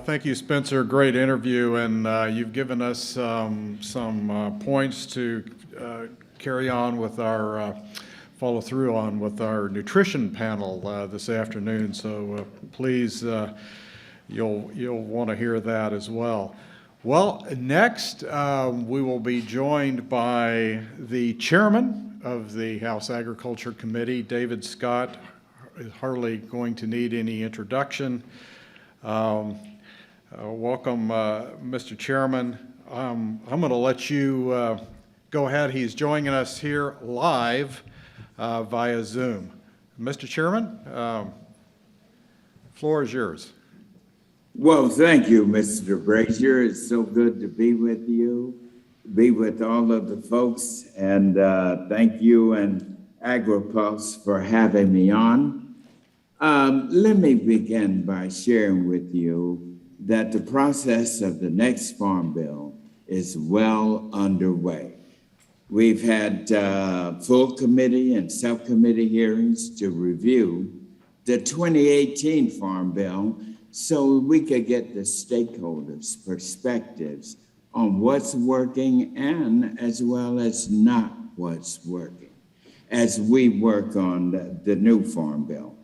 thank you, Spencer. Great interview, and you've given us some points to carry on with our follow through on with our nutrition panel this afternoon. So please, you'll want to hear that as well. Well, next we will be joined by the chairman of the House Agriculture Committee, David Scott. Is hardly going to need any introduction. Welcome, Mr. Chairman. I'm going to let you go ahead. He's joining us here live via Zoom. Mr. Chairman, floor is yours. Well, thank you, Mr. Brasher. It's so good to be with you, be with all of the folks, and thank you and Agri-Pulse for having me on. Let me begin by sharing with you that the process of the next Farm Bill is well underway. We've had full committee and subcommittee hearings to review the 2018 Farm Bill so we could get the stakeholders' perspectives on what's working and as well as not what's working as we work on the new Farm Bill.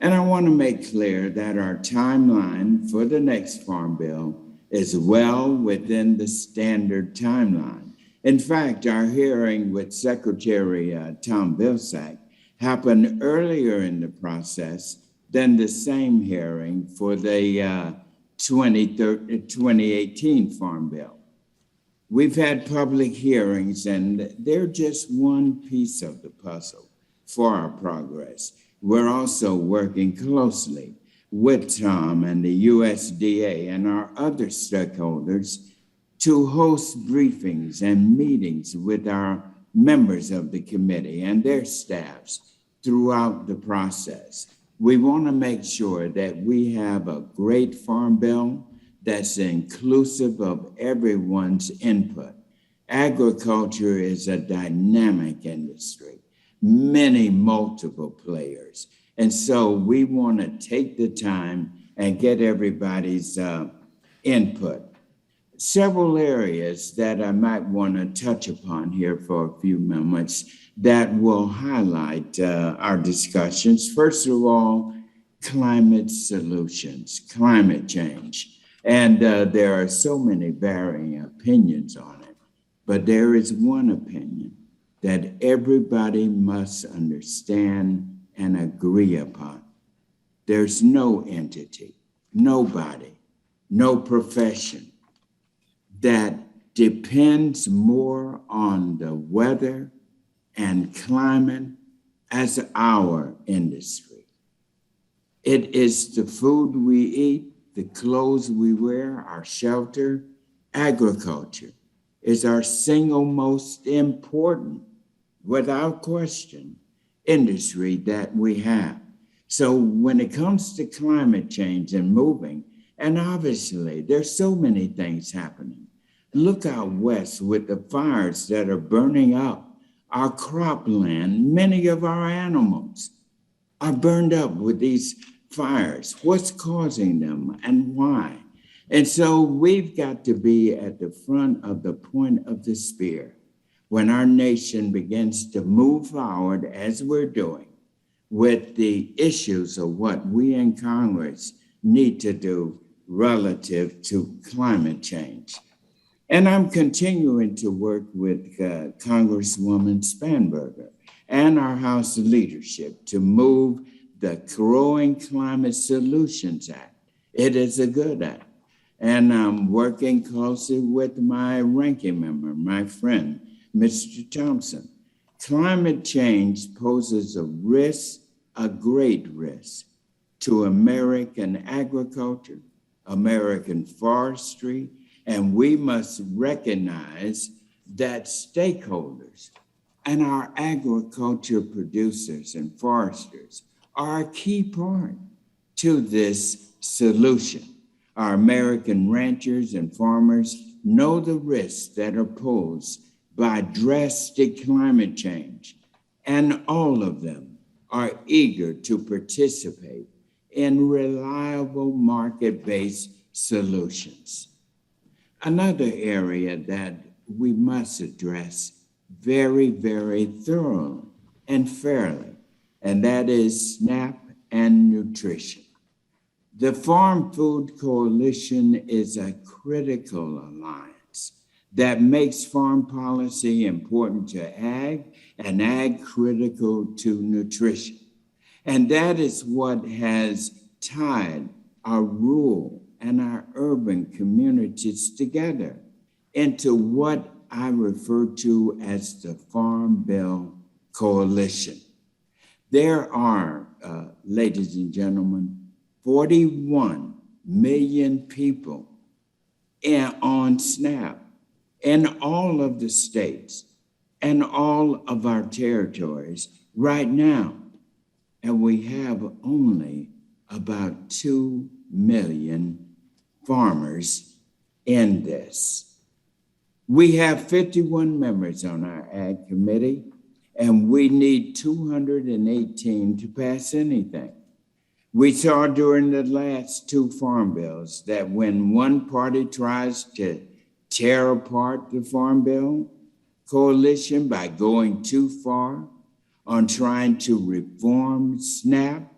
And I want to make clear that our timeline for the next Farm Bill is well within the standard timeline. In fact, our hearing with Secretary Tom Vilsack happened earlier in the process than the same hearing for the 2018 Farm Bill. We've had public hearings, and they're just one piece of the puzzle for our progress. We're also working closely with Tom and the USDA and our other stakeholders to host briefings and meetings with our members of the committee and their staffs throughout the process. We want to make sure that we have a great Farm Bill that's inclusive of everyone's input. Agriculture is a dynamic industry, many multiple players. And so we want to take the time and get everybody's input. Several areas that I might want to touch upon here for a few moments that will highlight our discussions. First of all, climate solutions, climate change. And there are so many varying opinions on it, but there is one opinion that everybody must understand and agree upon. There's no entity, nobody, no profession that depends more on the weather and climate as our industry. It is the food we eat, the clothes we wear, our shelter. Agriculture is our single most important, without question, industry that we have. So when it comes to climate change and moving, and obviously there's so many things happening. Look out west with the fires that are burning up our cropland. Many of our animals are burned up with these fires. What's causing them and why? And so we've got to be at the front of the point of the spear when our nation begins to move forward, as we're doing, with the issues of what we in Congress need to do relative to climate change. And I'm continuing to work with Congresswoman Spanberger and our House leadership to move the Growing Climate Solutions Act. It is a good act. And I'm working closely with my ranking member, my friend, Mr. Thompson. Climate change poses a risk, a great risk, to American agriculture, American forestry, and we must recognize that stakeholders and our agriculture producers and foresters are a key part to this solution. Our American ranchers and farmers know the risks that are posed by drastic climate change, and all of them are eager to participate in reliable market-based solutions. Another area that we must address very, very thoroughly and fairly, and that is SNAP and nutrition. The Farm Food Coalition is a critical alliance that makes farm policy important to ag and ag critical to nutrition. And that is what has tied our rural and our urban communities together into what I refer to as the Farm Bill Coalition. There are, ladies and gentlemen, 41 million people on SNAP in all of the states and all of our territories right now. And we have only about 2 million farmers in this. We have 51 members on our Ag Committee, and we need 218 to pass anything. We saw during the last two farm bills that when one party tries to tear apart the Farm Bill Coalition by going too far on trying to reform SNAP,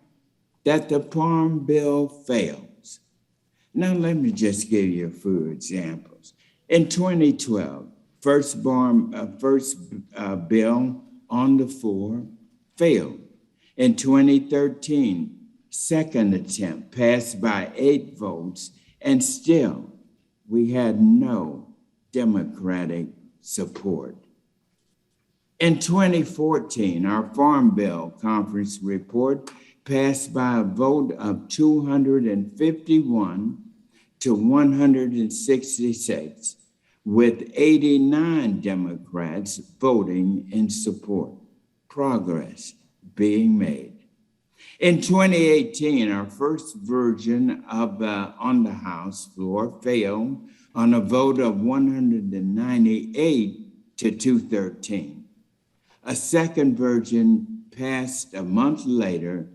that the Farm Bill fails. Now, let me just give you a few examples. In 2012, first bill on the floor failed. In 2013, second attempt passed by 8 votes, and still we had no Democratic support. In 2014, our Farm Bill Conference report passed by a vote of 251 to 166, with 89 Democrats voting in support. Progress being made. In 2018, our first version of on the House floor failed on a vote of 198 to 213. A second version passed a month later,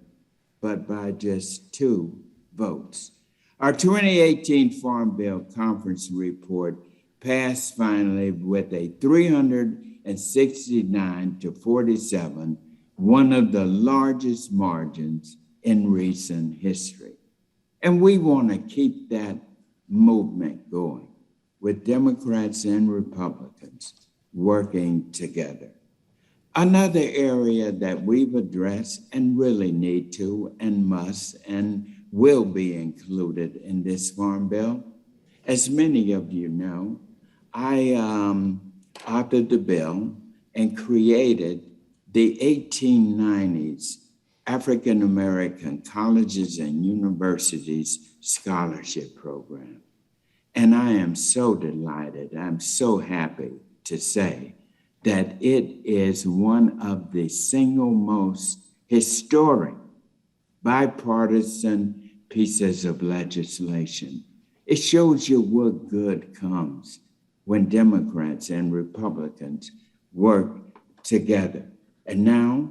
but by just 2 votes. Our 2018 Farm Bill Conference report passed finally with a 369 to 47, one of the largest margins in recent history. And we want to keep that movement going with Democrats and Republicans working together. Another area that we've addressed and really need to and must and will be included in this Farm Bill. As many of you know, I authored the bill and created the 1890s African American Colleges and Universities Scholarship Program. And I am so delighted, I'm so happy to say that it is one of the single most historic bipartisan pieces of legislation. It shows you what good comes when Democrats and Republicans work together. And now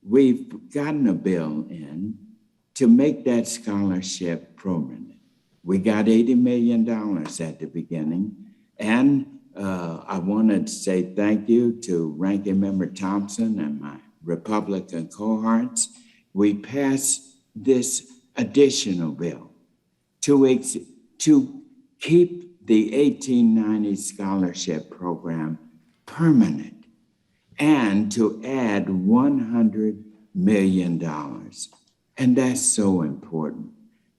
we've gotten a bill in to make that scholarship permanent. We got $80 million at the beginning. And I wanted to say thank you to Ranking Member Thompson and my Republican cohorts. We passed this additional bill to keep the 1890 scholarship program permanent and to add $100 million. And that's so important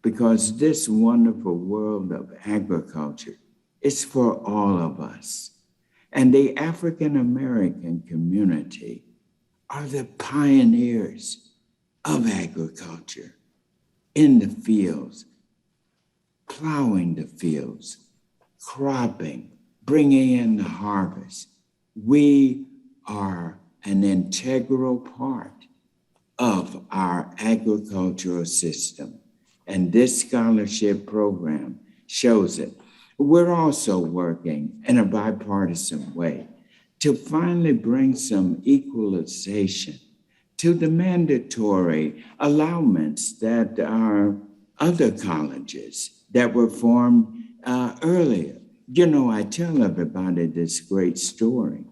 because this wonderful world of agriculture is for all of us. And the African American community are the pioneers of agriculture in the fields, plowing the fields, cropping, bringing in the harvest. We are an integral part of our agricultural system. And this scholarship program shows it. We're also working in a bipartisan way to finally bring some equalization to the mandatory allowance that our other colleges that were formed earlier. You know, I tell everybody this great story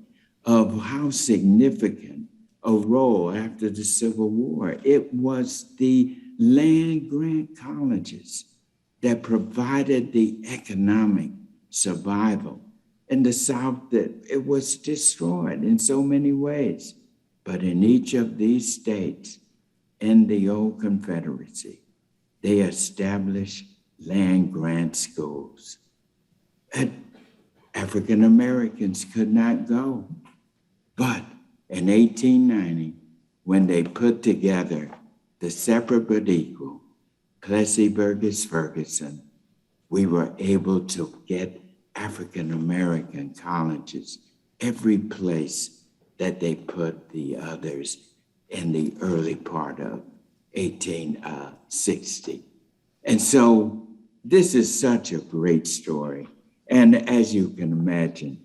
of how significant a role after the Civil War. It was the land grant colleges that provided the economic survival in the South, that it was destroyed in so many ways. But in each of these states in the old Confederacy, they established land grant schools. And African Americans could not go. But in 1890, when they put together the separate but equal Plessy Burgess Ferguson, we were able to get African American colleges every place that they put the others in the early part of 1860. And so this is such a great story. And as you can imagine,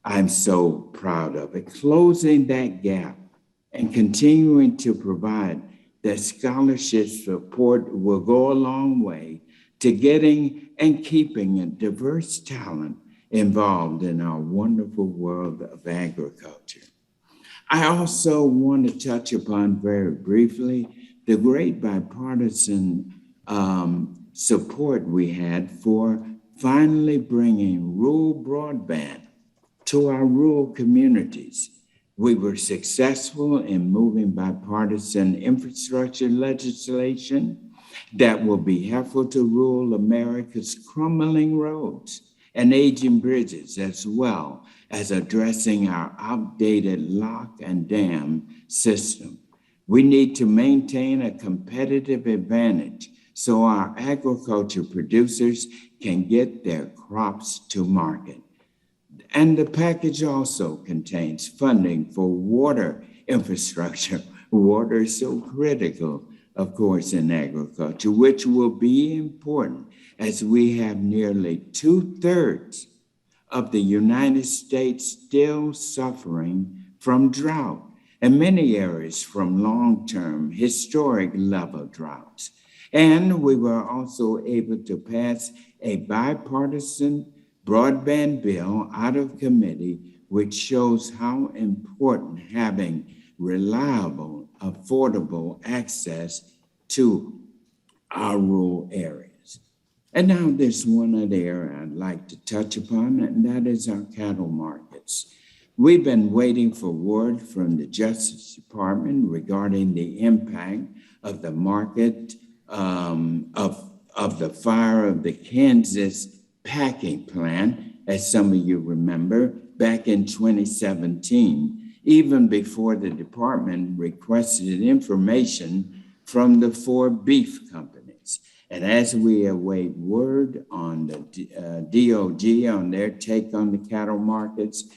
I'm so proud of it. Closing that gap and continuing to provide that scholarship support will go a long way to getting and keeping a diverse talent involved in our wonderful world of agriculture. I also want to touch upon very briefly the great bipartisan support we had for finally bringing rural broadband to our rural communities. We were successful in moving bipartisan infrastructure legislation that will be helpful to rural America's crumbling roads and aging bridges, as well as addressing our outdated lock and dam system. We need to maintain a competitive advantage so our agriculture producers can get their crops to market. And the package also contains funding for water infrastructure. Water is so critical, of course, in agriculture, which will be important as we have nearly 2/3 of the United States still suffering from drought, and many areas from long-term historic level droughts. And we were also able to pass a bipartisan broadband bill out of committee, which shows how important having reliable, affordable access to our rural areas. And now there's one other area I'd like to touch upon, and that is our cattle markets. We've been waiting for word from the Justice Department regarding the impact of the market of the fire of the Kansas packing plant, as some of you remember, back in 2017, even before the department requested information from the 4 beef companies. And as we await word on the DOG on their take on the cattle markets,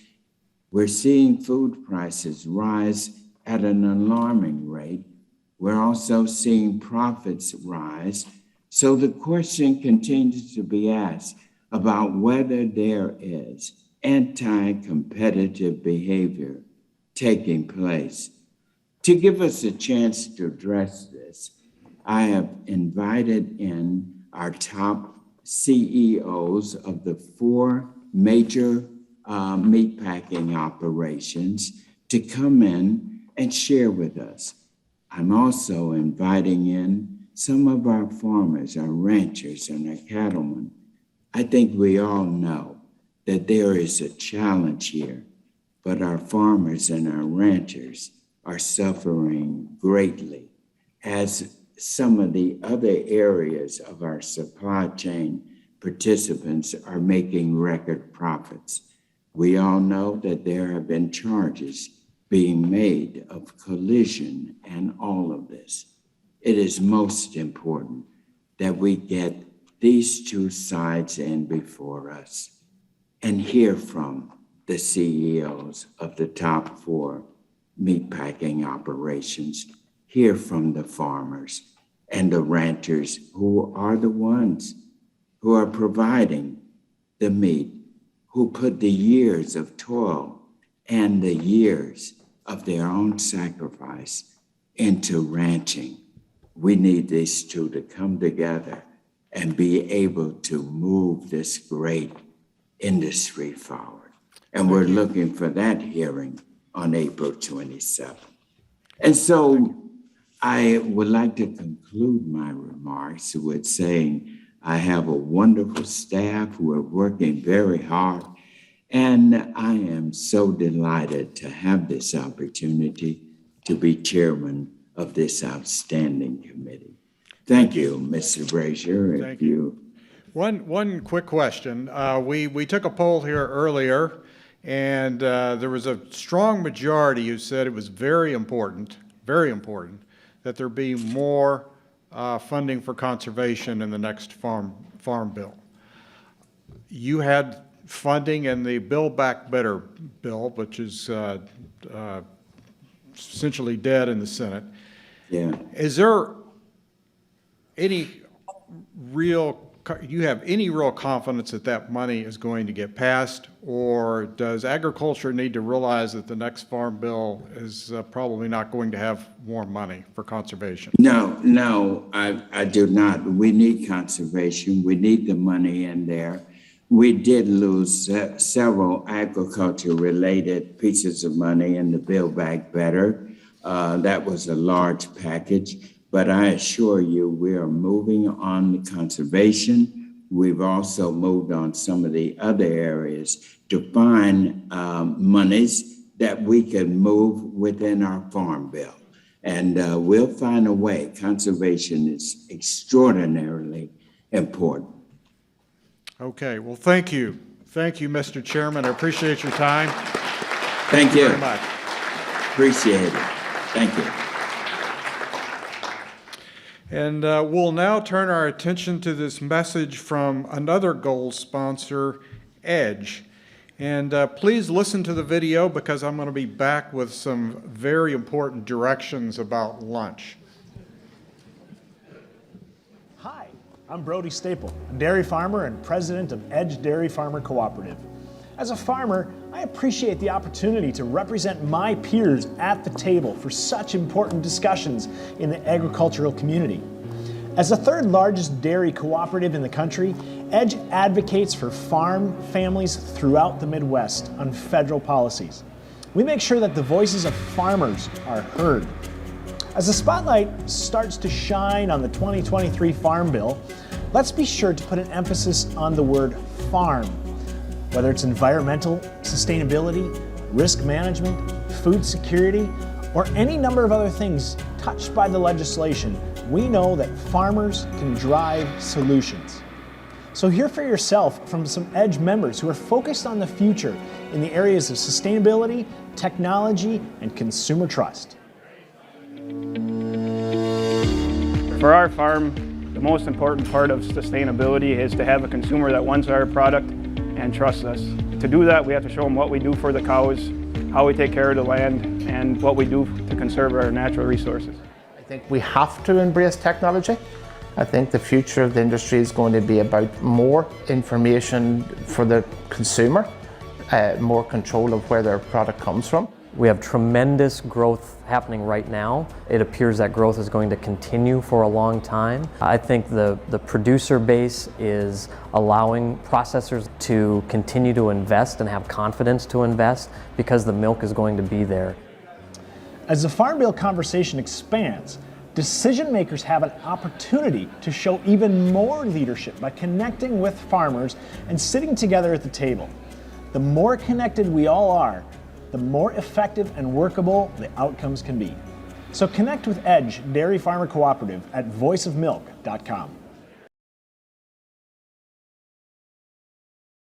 we're seeing food prices rise at an alarming rate. We're also seeing profits rise. So the question continues to be asked about whether there is anti-competitive behavior taking place. To give us a chance to address this, I have invited in our top CEOs of the 4 major meatpacking operations to come in and share with us. I'm also inviting in some of our farmers, our ranchers, and our cattlemen. I think we all know that there is a challenge here, but our farmers and our ranchers are suffering greatly as some of the other areas of our supply chain participants are making record profits. We all know that there have been charges being made of collusion and all of this. It is most important that we get these 2 sides in before us and hear from the CEOs of the top 4 meatpacking operations, hear from the farmers and the ranchers who are the ones who are providing the meat, who put the years of toil and the years of their own sacrifice into ranching. We need these 2 to come together and be able to move this great industry forward. And we're looking for that hearing on April 27th. And so I would like to conclude my remarks with saying I have a wonderful staff who are working very hard, and I am so delighted to have this opportunity to be chairman of this outstanding committee. Thank you, Mr. Brasher. Thank you. One quick question. We took a poll here earlier, and there was a strong majority who said it was very important, that there be more funding for conservation in the next farm bill. You had funding in the Build Back Better bill, which is essentially dead in the Senate. Yeah. Is there any real confidence that that money is going to get passed, or does agriculture need to realize that the next farm bill is probably not going to have more money for conservation? No, I do not. We need conservation. We need the money in there. We did lose several agriculture-related pieces of money in the Build Back Better. That was a large package. But I assure you, we are moving on the conservation. We've also moved on some of the other areas to find monies that we can move within our farm bill. And we'll find a way. Conservation is extraordinarily important. Okay, well, thank you. Thank you, Mr. Chairman. I appreciate your time. Thank you. Very much. Appreciate it. Thank you. And we'll now turn our attention to this message from another gold sponsor, EDGE. And please listen to the video, because I'm going to be back with some very important directions about lunch. Hi, I'm Brody Staple, a dairy farmer and president of EDGE Dairy Farmer Cooperative. As a farmer, I appreciate the opportunity to represent my peers at the table for such important discussions in the agricultural community. As the third largest dairy cooperative in the country, EDGE advocates for farm families throughout the Midwest on federal policies. We make sure that the voices of farmers are heard. As the spotlight starts to shine on the 2023 Farm Bill, let's be sure to put an emphasis on the word farm. Whether it's environmental sustainability, risk management, food security, or any number of other things touched by the legislation, we know that farmers can drive solutions. So hear for yourself from some EDGE members who are focused on the future in the areas of sustainability, technology, and consumer trust. For our farm, the most important part of sustainability is to have a consumer that wants our product and trusts us. To do that, we have to show them what we do for the cows, how we take care of the land, and what we do to conserve our natural resources. I think we have to embrace technology. I think the future of the industry is going to be about more information for the consumer, more control of where their product comes from. We have tremendous growth happening right now. It appears that growth is going to continue for a long time. I think the producer base is allowing processors to continue to invest and have confidence to invest because the milk is going to be there. As the Farm Bill conversation expands, decision makers have an opportunity to show even more leadership by connecting with farmers and sitting together at the table. The more connected we all are, the more effective and workable the outcomes can be. So connect with EDGE Dairy Farmer Cooperative at voiceofmilk.com.